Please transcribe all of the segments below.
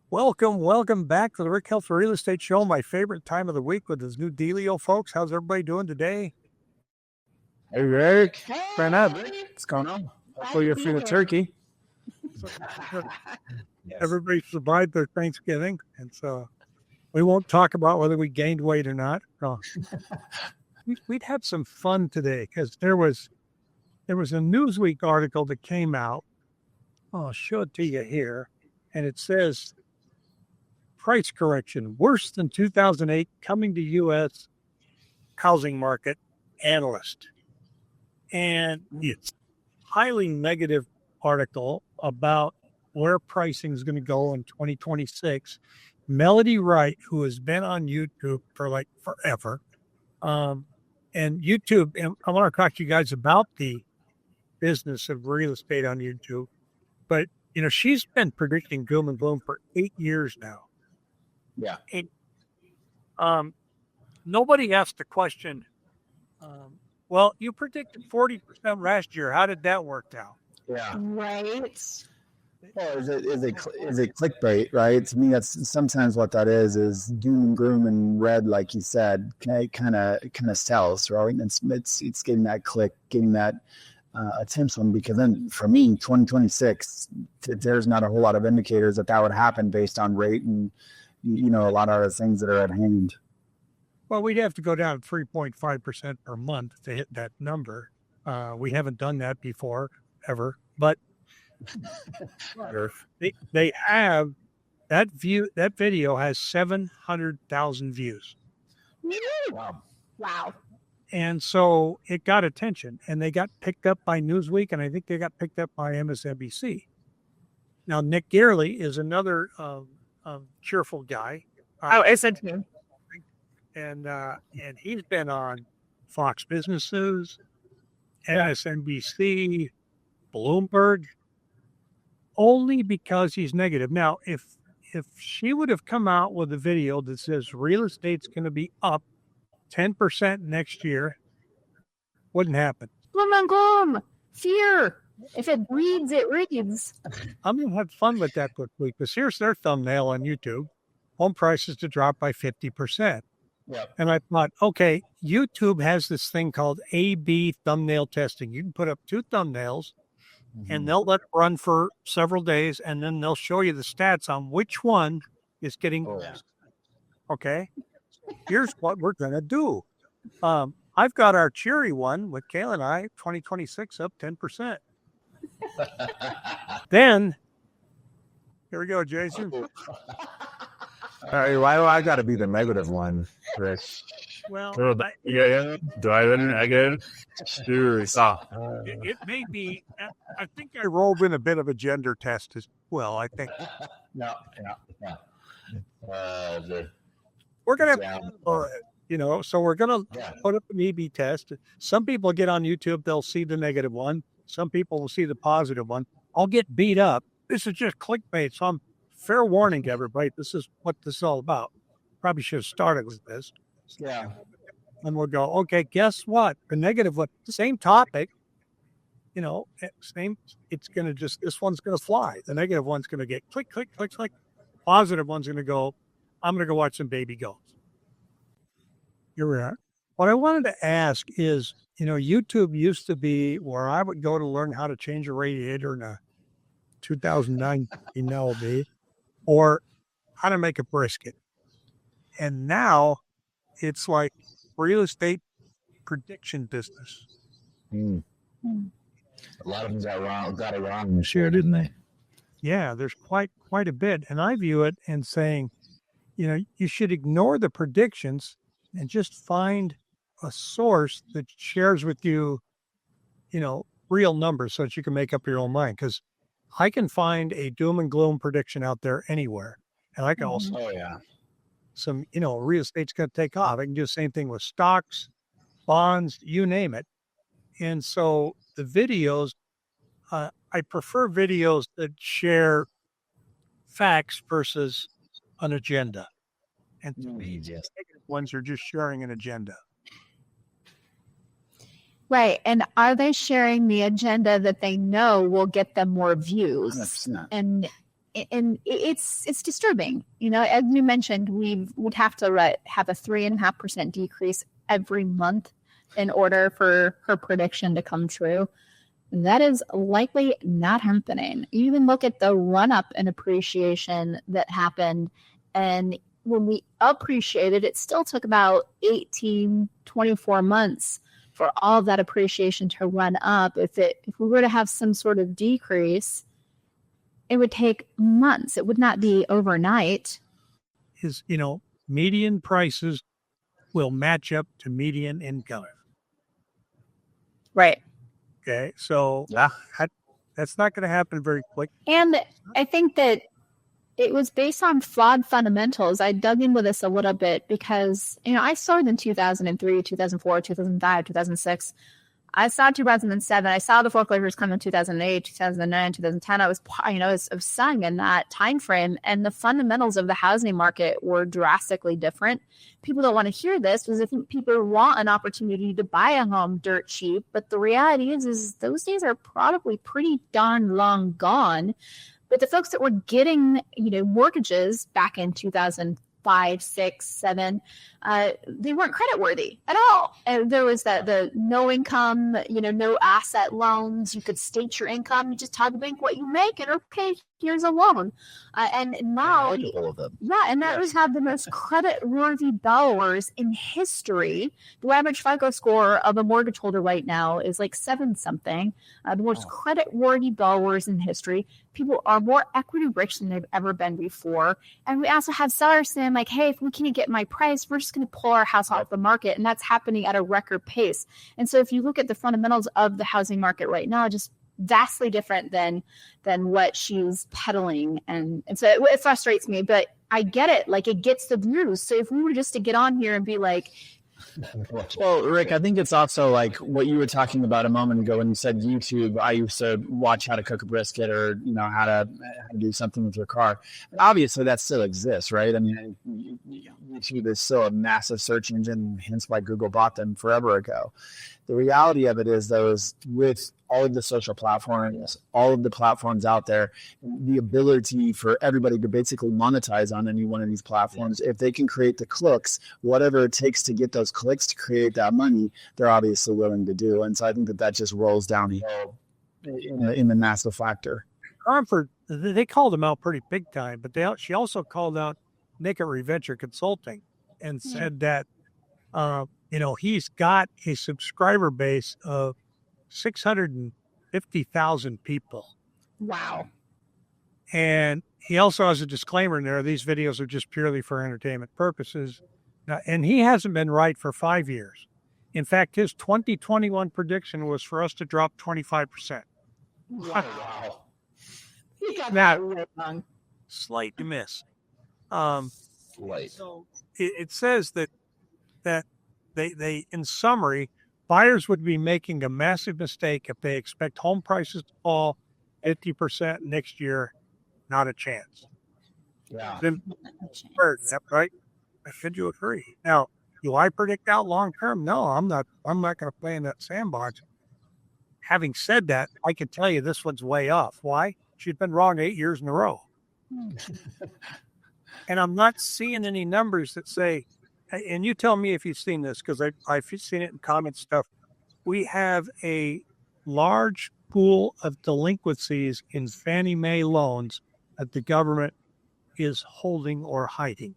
Welcome back to the Rick Health Real Estate Show, my favorite time of the week with this new dealio, folks. How's everybody doing today? Hey, Rick. Hey, What's going on? Hopefully you're feeding turkey. Yes. Everybody survived their Thanksgiving, and so we won't talk about whether we gained weight or not. No. We'd have some fun today because there was a Newsweek article that came out. I'll show it to you here, and it says, price correction worse than 2008 coming to U.S. housing market analyst. And it's a highly negative article about where pricing is going to go in 2026. Melody Wright, who has been on YouTube for like forever, and YouTube, and I want to talk to you guys about the business of real estate on YouTube. But, she's been predicting doom and gloom for 8 years now. Yeah. And, nobody asked the question, well, you predicted 40% last year. How did that work out? Yeah. Right. Well, is it clickbait, right? To me, that's sometimes what that is doom and gloom and red, like you said, kind of sells, right? And it's getting that click, getting that attention, because then for me, 2026, there's not a whole lot of indicators that would happen based on rate and, a lot of other things that are at hand. Well, we'd have to go down 3.5% per month to hit that number. We haven't done that before, ever, but they have that video has 700,000 views. Wow. And so it got attention, and they got picked up by Newsweek, and I think they got picked up by MSNBC. Now, Nick Gearley is another cheerful guy. I said him. And he's been on Fox Business News, MSNBC, Bloomberg, only because he's negative. Now, if she would have come out with a video that says real estate's going to be up 10% next year, wouldn't happen. Gloom and gloom. Fear. If it reads, it reads. I'm going to have fun with that quickly, because here's their thumbnail on YouTube. Home prices to drop by 50%. Yep. And I thought, okay, YouTube has this thing called A/B thumbnail testing. You can put up 2 thumbnails, and they'll let it run for several days, and then they'll show you the stats on which one is getting best. Okay? Here's what we're going to do. I've got our cheery one with Kayla and I, 2026 up 10%. Then, here we go, Jason. All right, why do I got to be the negative one, Rich? Well, do I get it? Sure. It may be. I think I rolled in a bit of a gender test as well. I think. Yeah. We're gonna have, so we're gonna put up an A/B test. Some people get on YouTube; they'll see the negative one. Some people will see the positive one. I'll get beat up. This is just clickbait. So I'm fair warning to everybody. This is what this is all about. Probably should have started with this. Yeah. And we'll go, okay, guess what? The negative one, same topic, same, it's going to this one's going to fly. The negative one's going to get click. Positive one's going to go, I'm going to go watch some baby goats. Here we are. What I wanted to ask is, YouTube used to be where I would go to learn how to change a radiator in a 2009 LB, or how to make a brisket. And now it's like real estate prediction business. A lot of them got it wrong this Sure, didn't they? Yeah, there's quite a bit. And I view it and saying, you should ignore the predictions and just find a source that shares with you, real numbers so that you can make up your own mind. Because I can find a doom and gloom prediction out there anywhere. And I can also some, real estate's going to take off. I can do the same thing with stocks, bonds, you name it. And so the videos, I prefer videos that share facts versus an agenda. And to me, negative ones are just sharing an agenda. Right. And are they sharing the agenda that they know will get them more views? 100%. and it's disturbing. You know, as you mentioned, we would have to have a 3.5% decrease every month in order for her prediction to come true. That is likely not happening. You even look at the run-up in appreciation that happened, and when we appreciated, it still took about 18, 24 months for all of that appreciation to run up. If we were to have some sort of decrease, it would take months. It would not be overnight. Median prices will match up to median income. Right. Okay. So that's not going to happen very quick. And I think that it was based on flawed fundamentals. I dug in with this a little bit because, I started in 2003, 2004, 2005, 2006. I saw 2007. I saw the foreclosures come in 2008, 2009, 2010. I was selling in that time frame, and the fundamentals of the housing market were drastically different. People don't want to hear this because I think people want an opportunity to buy a home dirt cheap. But the reality is those days are probably pretty darn long gone. But the folks that were getting, mortgages back in 2005, 6, 7, they weren't creditworthy at all. And there was the no income, no asset loans. You could state your income. You just tell the bank what you make, and okay, here's a loan. And now, that was have the most credit-worthy borrowers in history. The average FICO score of a mortgage holder right now is like 7-something. The most credit-worthy borrowers in history. People are more equity rich than they've ever been before. And we also have sellers saying like, hey, if we can't get my price, we're just going to pull our house off the market. And that's happening at a record pace. And so if you look at the fundamentals of the housing market right now, just vastly different than what she's peddling. And so it frustrates me, but I get it. Like, it gets the views. So if we were just to get on here and be like, well, Rick, I think it's also like what you were talking about a moment ago when you said YouTube. I used to watch how to cook a brisket or, how to do something with your car. Obviously, that still exists, right? I mean, YouTube is still a massive search engine, hence why Google bought them forever ago. The reality of it is, though, is with all of the social platforms, all of the platforms out there, the ability for everybody to basically monetize on any one of these platforms, if they can create the clicks, whatever it takes to get those clicks to create that money, they're obviously willing to do. And so I think that just rolls down the hill in the massive factor. Cromford, they called him out pretty big time, but she also called out Nick at Reventure Consulting and said that, he's got a subscriber base of 650,000 people. wow. And he also has a disclaimer in there. These videos are just purely for entertainment purposes. Now, and he hasn't been right for 5 years. In fact, his 2021 prediction was for us to drop 25%. Wow. He got that wrong. Slight miss. Slight. So it says that they in summary, buyers would be making a massive mistake if they expect home prices to fall 50% next year. Not a chance. Yeah. Then, right? Should you agree? Now, do I predict out long term? No, I'm not. I'm not going to play in that sandbox. Having said that, I can tell you this one's way off. Why? She's been wrong 8 years in a row. And I'm not seeing any numbers that say, and you tell me if you've seen this, because I've seen it in comment stuff. We have a large pool of delinquencies in Fannie Mae loans that the government is holding or hiding.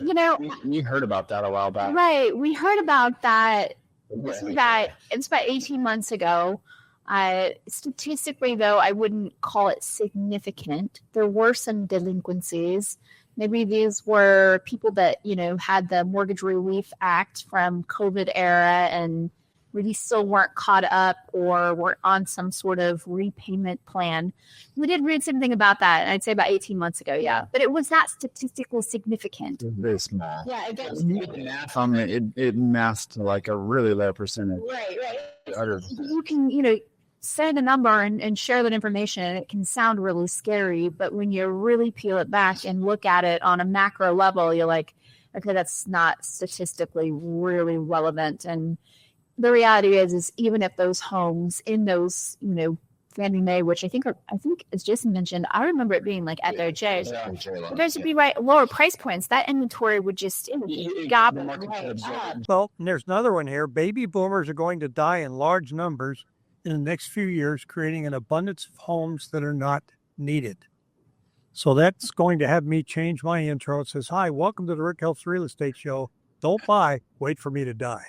We heard about that a while back. Right. We heard about that. It's about 18 months ago. Statistically, though, I wouldn't call it significant. There were some delinquencies. Maybe these were people that, had the Mortgage Relief Act from COVID era and really still weren't caught up or were on some sort of repayment plan. We did read something about that, I'd say about 18 months ago, yeah. But it was not statistically significant. Very small. Yeah, again. It masked like a really low percentage. Right. You can, say the number and share that information, and it can sound really scary, but when you really peel it back and look at it on a macro level, you're like, okay, that's not statistically really relevant. And the reality is even if those homes in those, Fannie Mae, which I think as Jason mentioned, I remember it being like at their chairs. But theirs would be lower price points. That inventory would just gobble right up. Well, and there's another one here. Baby boomers are going to die in large numbers in the next few years, creating an abundance of homes that are not needed. So that's going to have me change my intro. It says, "Hi, welcome to the Rick Helps Real Estate Show. Don't buy, wait for me to die."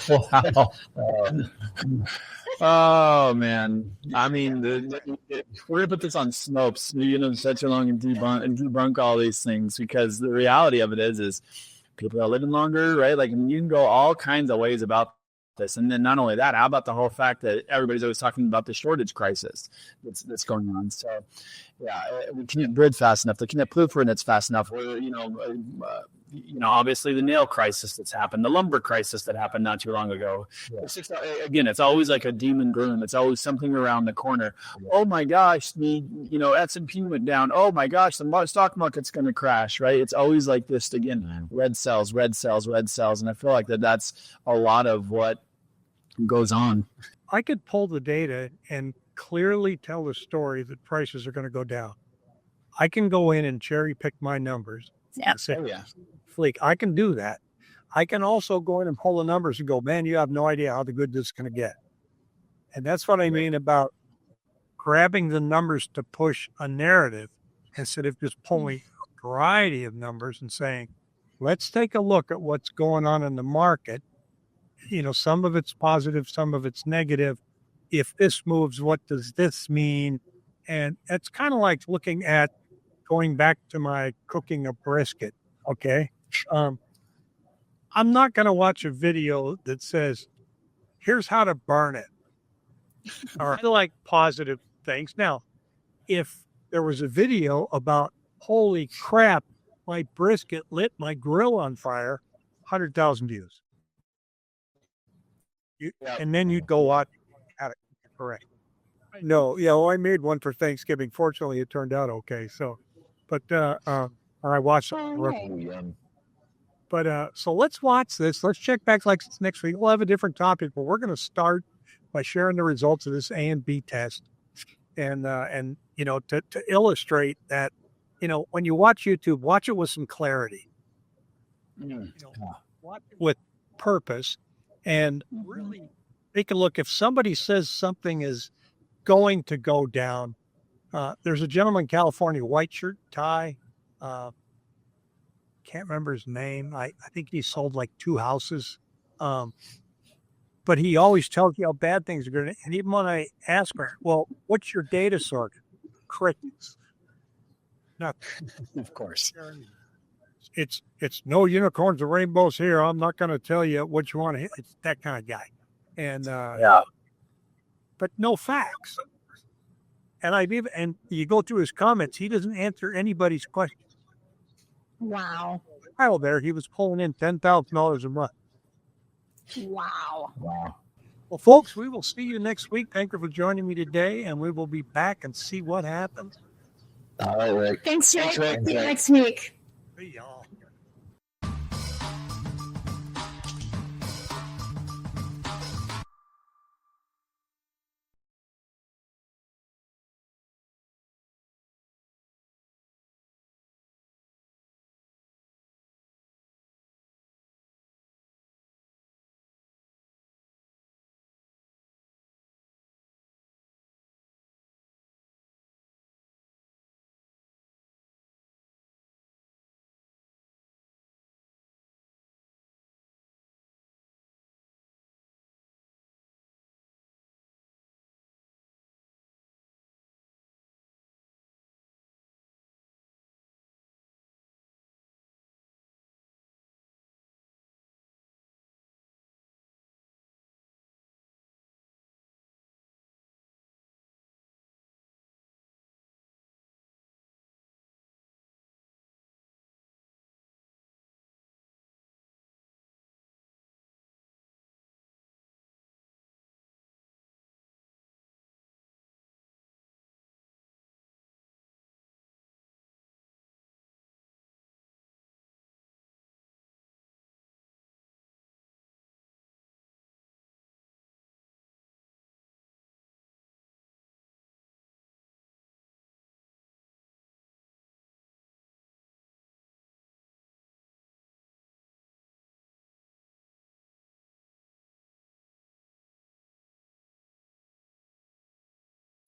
Wow. Oh man, I mean, we're gonna put this on Snopes. Such a long and debunk all these things, because the reality of it is people are living longer, right? Like, you can go all kinds of ways about this, and then not only that, how about the whole fact that everybody's always talking about the shortage crisis that's going on? So, yeah, we can't bid fast enough. They can't blueprint it's fast enough. Obviously the nail crisis that's happened, the lumber crisis that happened not too long ago. Yeah. It's just, again, it's always like a doom and gloom. It's always something around the corner. Yeah. Oh my gosh, S&P went down. Oh my gosh, the stock market's going to crash, right? It's always like this again. Red cells, and I feel like that's a lot of what goes on. I could pull the data and clearly tell the story that prices are going to go down. I can go in and cherry pick my numbers. Yeah. Fleek, I can do that. I can also go in and pull the numbers and go, man, you have no idea how good this is going to get. And that's what I mean about grabbing the numbers to push a narrative instead of just pulling a variety of numbers and saying, let's take a look at what's going on in the market. Some of it's positive, some of it's negative. If this moves, what does this mean? And it's kind of like looking at going back to my cooking a brisket. Okay. I'm not going to watch a video that says, here's how to burn it. Or I like positive things. Now, if there was a video about, holy crap, my brisket lit my grill on fire, 100,000 views. And then you'd go watch at it. Correct. No, I made one for Thanksgiving. Fortunately, it turned out okay. So, but I watched it. But so let's watch this. Let's check back like next week. We'll have a different topic, but we're going to start by sharing the results of this A and B test, and to illustrate that, when you watch YouTube, watch it with some clarity, watch it with purpose, and really take a look. If somebody says something is going to go down, there's a gentleman in California, white shirt, tie. Can't remember his name. I think he sold like 2 houses. But he always tells you how bad things are going to. And even when I ask her, well, what's your data source? Crickets. Nothing. Of course. It's no unicorns or rainbows here. I'm not going to tell you what you want to hit. It's that kind of guy. And but no facts. And you go through his comments, he doesn't answer anybody's questions. Wow. While there, he was pulling in $10,000 a month. Wow. Well, folks, we will see you next week. Thank you for joining me today, and we will be back and see what happens. All right, Rick. Thanks, Rick. See you next week. See y'all.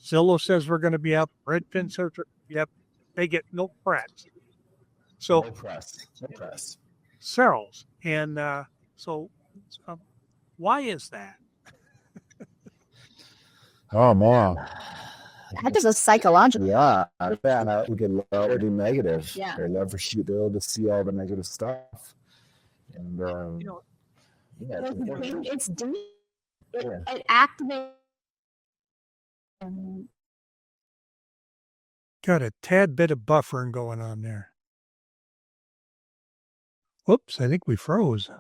Zillow says we're going to be up. Redfin says, yep, they get no press. So No press. No press. sells. And so why is that? Oh man. That is a psychological. Yeah, I found out we could love to do negative. Yeah. Or love for shoot, be able to see all the negative stuff. And yeah, It's deep. Yeah. It activates. Got a tad bit of buffering going on there. Whoops, I think we froze.